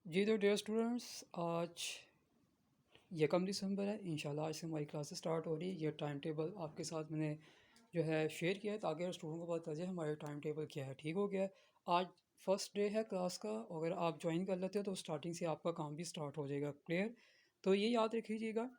जी तो dear students, आज यकम दिसंबर है। इंशाल्लाह आज से हमारी क्लासेस स्टार्ट हो रही है। ये टाइम टेबल आपके साथ मैंने जो है शेयर किया है ताकि स्टूडेंट को पता चले हमारे टाइम टेबल क्या है। ठीक हो गया है। आज फर्स्ट डे है क्लास का। अगर आप ज्वाइन कर लेते हो तो स्टार्टिंग से आपका काम भी स्टार्ट हो जाएगा। क्लियर? तो ये याद रखिएगा,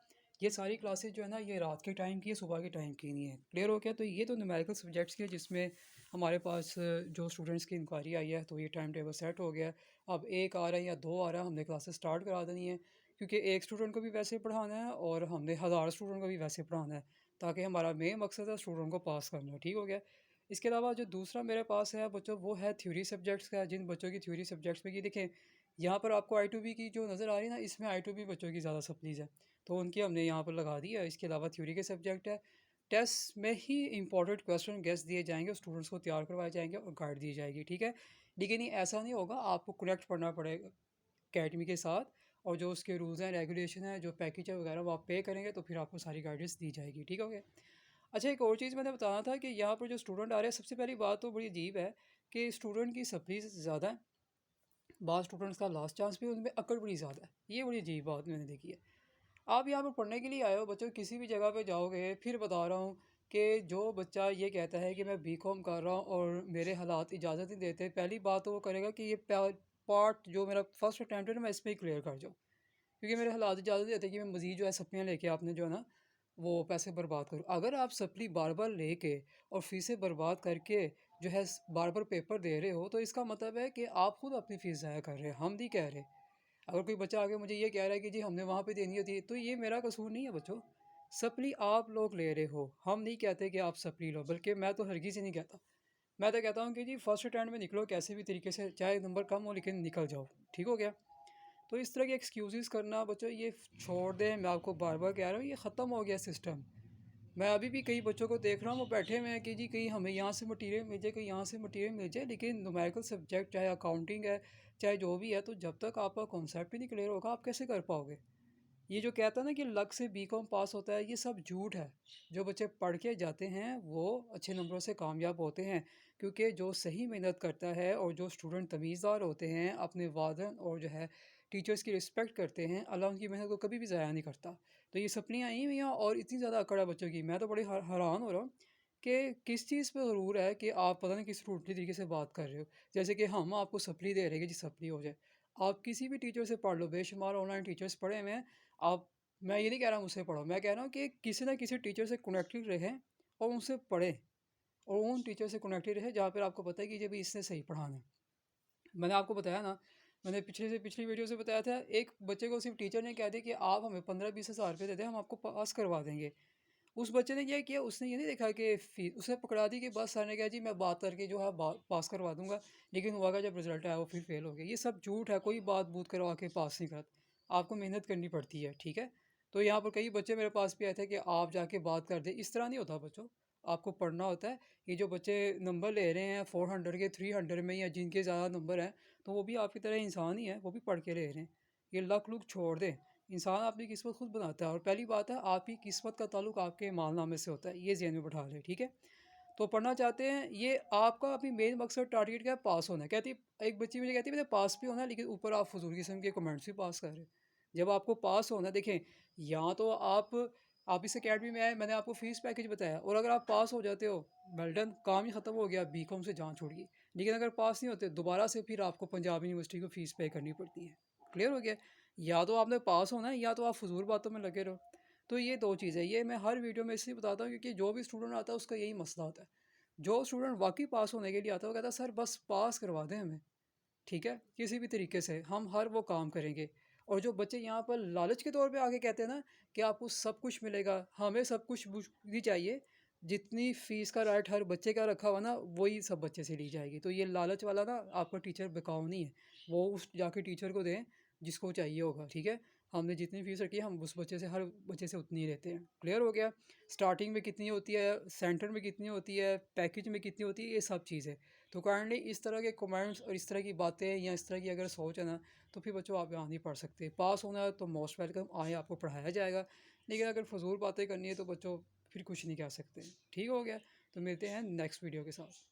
ये सारी क्लासेस जो है ना, ये रात के टाइम की है, सुबह के टाइम की नहीं है। क्लियर हो गया? तो ये तो न्यूमेरिकल सब्जेक्ट्स के जिसमें हमारे पास जो स्टूडेंट्स की इंक्वायरी आई है, तो ये टाइम टेबल सेट हो गया है। अब एक आ रहा है या दो आ रहा है, हमने क्लासेस स्टार्ट करा देनी है, क्योंकि एक स्टूडेंट को भी वैसे पढ़ाना है और हमने 1000 स्टूडेंट को भी वैसे पढ़ाना है, ताकि हमारा मेन मकसद है स्टूडेंट को पास करना। ठीक हो गया? इसके अलावा जो दूसरा मेरे पास है बच्चों, वो है थ्योरी सब्जेक्ट्स का। जिन बच्चों की थ्योरी सब्जेक्ट्स में, ये देखें यहाँ पर आपको I2B की जो नज़र आ रही है ना, इसमें I2B बच्चों की ज़्यादा सप्लीज़ है, तो उनकी हमने यहाँ पर लगा दी है। इसके अलावा थ्योरी के सब्जेक्ट है, टेस्ट में ही इंपॉर्टेंट क्वेश्चन गेस दिए जाएंगे, स्टूडेंट्स को तैयार करवाए जाएंगे और गाइड दी जाएगी। ठीक है? लेकिन ये ऐसा नहीं होगा, आपको कनेक्ट पढ़ना पड़ेगा अकेडमी के साथ, और जो उसके रूल्स हैं, रेगुलेशन है, जो पैकेज है वगैरह, वो आप पे करेंगे तो फिर आपको सारी गाइडेंस दी जाएगी। ठीक हो गया? अच्छा, एक और चीज़ मैंने बताना था कि यहाँ पर जो स्टूडेंट आ रहे हैं, सबसे पहली बात तो बड़ी अजीब है कि स्टूडेंट की सप्लीज ज़्यादा है, बाद स्टूडेंट्स का लास्ट चांस भी, उनमें अकड़ बड़ी ज़्यादा है। ये बड़ी अजीब बात मैंने देखी है। आप यहाँ पर पढ़ने के लिए आए हो बच्चों, किसी भी जगह पे जाओगे, फिर बता रहा हूँ कि जो बच्चा ये कहता है कि मैं बीकॉम कर रहा हूँ और मेरे हालात इजाज़त नहीं देते, पहली बात तो वो करेगा कि ये पार्ट जो मेरा फर्स्ट अटैम्प्ट है ना, मैं इस पर ही क्लियर कर जाऊँ, क्योंकि मेरे हालात इजाज़त देते हैं कि मैं मज़ीद जो है सप्लियाँ लेके आपने जो है ना वो पैसे बर्बाद करूँ। अगर आप सप्ली बार बार लेके और फीसें बर्बाद करके जो है बार बार पेपर दे रहे हो, तो इसका मतलब है कि आप खुद अपनी फ़ीस ज़ाया कर रहे हैं, हम नहीं कह रहे। अगर कोई बच्चा आके मुझे ये कह रहा है कि जी हमने वहाँ पे देनी होती है, तो ये मेरा कसूर नहीं है बच्चों। सप्ली आप लोग ले रहे हो, हम नहीं कहते कि आप सप्ली लो, बल्कि मैं तो हरगिज़ ही नहीं कहता। मैं तो कहता हूँ कि जी फर्स्ट अटेम्प्ट में निकलो कैसे भी तरीके से, चाहे नंबर कम हो लेकिन निकल जाओ। ठीक हो गया? तो इस तरह के एक्सक्यूज़ेस करना बच्चों ये छोड़ दें। मैं आपको बार बार कह रहा हूँ, ये ख़त्म हो गया सिस्टम। मैं अभी भी कई बच्चों को देख रहा हूँ, वो बैठे हुए हैं कि जी कहीं हमें यहाँ से मटीरियल मिल जाए, कहीं यहाँ से मटीरियल मिल जाए, लेकिन न्यूमेरिकल सब्जेक्ट चाहे अकाउंटिंग है, चाहे जो भी है, तो जब तक आपका कॉन्सेप्ट ही नहीं क्लियर होगा, आप कैसे कर पाओगे? ये जो कहता है ना कि लक से बीकॉम पास होता है, ये सब झूठ है। जो बच्चे पढ़ के जाते हैं वो अच्छे नंबरों से कामयाब होते हैं, क्योंकि जो सही मेहनत करता है और जो स्टूडेंट तमीज़दार होते हैं, अपने वार्डन और जो है टीचर्स की रिस्पेक्ट करते हैं, अल्लाह उनकी मेहनत को कभी भी ज़ाया नहीं करता। तो ये सप्लियाँ आई हुई हैं और इतनी ज़्यादा अकड़ है बच्चों की, मैं तो बड़े हैरान हो रहा हूँ कि किस चीज़ पे ज़रूर है कि आप पता नहीं किस रूटली तरीके से बात कर रहे हो। जैसे कि हम आपको सप्ली दे रहे हैं कि जी सप्ली हो जाए। आप किसी भी टीचर से पढ़ लो, बेशुमार ऑनलाइन टीचर्स पढ़े हुए हैं। आप मैं ये नहीं कह रहा मुझसे पढ़ो, मैं कह रहा हूँ कि किसी ना किसी टीचर से कनेक्टेड रहें और उनसे पढ़ें, और उन टीचर से कनेक्टेड रहे जहाँ पर आपको पता है कि जब इसने सही पढ़ाना है। मैंने आपको बताया ना, मैंने पिछली वीडियो से बताया था, एक बच्चे को सिर्फ टीचर ने कह दिया कि आप हमें 15-20 हज़ार रुपये दे दें, हम आपको पास करवा देंगे। उस बच्चे ने क्या किया, उसने ये नहीं देखा कि फीस उसने पकड़ा दी कि बस सर ने कहा जी मैं बात करके जो है पास करवा दूंगा, लेकिन हुआ का जब रिजल्ट आया वो फिर फेल हो गया। ये सब झूठ है, कोई बात बूत करवा के पास नहीं करता, आपको मेहनत करनी पड़ती है। ठीक है? तो यहाँ पर कई बच्चे मेरे पास भी आए थे कि आप जाके बात कर दें, इस तरह नहीं होता बच्चों, आपको पढ़ना होता है। ये जो बच्चे नंबर ले रहे हैं 400 के 300 में, या जिनके ज़्यादा नंबर हैं, तो वो भी आपकी तरह इंसान ही है, वो भी पढ़ के ले रहे हैं। ये लक लुक छोड़ दें, इंसान अपनी किस्मत खुद बनाता है, और पहली बात है आपकी किस्मत का ताल्लुक आपके मालनामे से होता है, ये ज़हन में बैठा लें। ठीक है? तो पढ़ना चाहते हैं, ये आपका अपनी मेन मकसद टारगेट क्या है? पास होना है। कहती एक बच्ची मुझे कहती है मैंने पास भी होना है, लेकिन ऊपर आप फजूल किस्म के कमेंट्स भी पास कर रहे हैं। जब आपको पास होना है, देखें यहाँ तो आप इस अकेडमी में आए, मैंने आपको फ़ीस पैकेज बताया, और अगर आप पास हो जाते हो, वेल डन, काम ही ख़त्म हो गया, बीकॉम से जान छोड़ गई। लेकिन अगर पास नहीं होते, दोबारा से फिर आपको पंजाब यूनिवर्सिटी को फ़ीस पे करनी पड़ती है। क्लियर हो गया? या तो आपने पास होना है, या तो आप फजूल बातों में लगे रहो। तो ये दो चीज़ें, ये मैं हर वीडियो में इसलिए बताता हूँ क्योंकि जो भी स्टूडेंट आता है उसका यही मसला होता है। जो स्टूडेंट वाकई पास होने के लिए आता है वो कहता है सर बस पास करवा दें हमें, ठीक है, किसी भी तरीके से हम हर वो काम करेंगे। और जो बच्चे यहाँ पर लालच के तौर पे आके कहते हैं ना कि आपको सब कुछ मिलेगा, हमें सब कुछ भी चाहिए, जितनी फ़ीस का राइट हर बच्चे का रखा हुआ ना, वही सब बच्चे से ली जाएगी। तो ये लालच वाला ना आपका टीचर बिकाऊ नहीं है, वो उस जाके टीचर को दें जिसको चाहिए होगा। ठीक है? हमने जितनी फ़ीस रखी है हम उस बच्चे से, हर बच्चे से उतनी ही लेते हैं। क्लियर हो गया? स्टार्टिंग में कितनी होती है, सेंटर में कितनी होती है, पैकेज में कितनी होती है, ये सब चीज़ है। तो काइंडली इस तरह के कमेंट्स और इस तरह की बातें या इस तरह की अगर सोच है ना, तो फिर बच्चों आप यहाँ नहीं पढ़ सकते। पास होना है तो मोस्ट वेलकम, आए आपको पढ़ाया जाएगा, लेकिन अगर फजूल बातें करनी है तो बच्चों फिर कुछ नहीं कह सकते। ठीक हो गया? तो मिलते हैं नेक्स्ट वीडियो के साथ।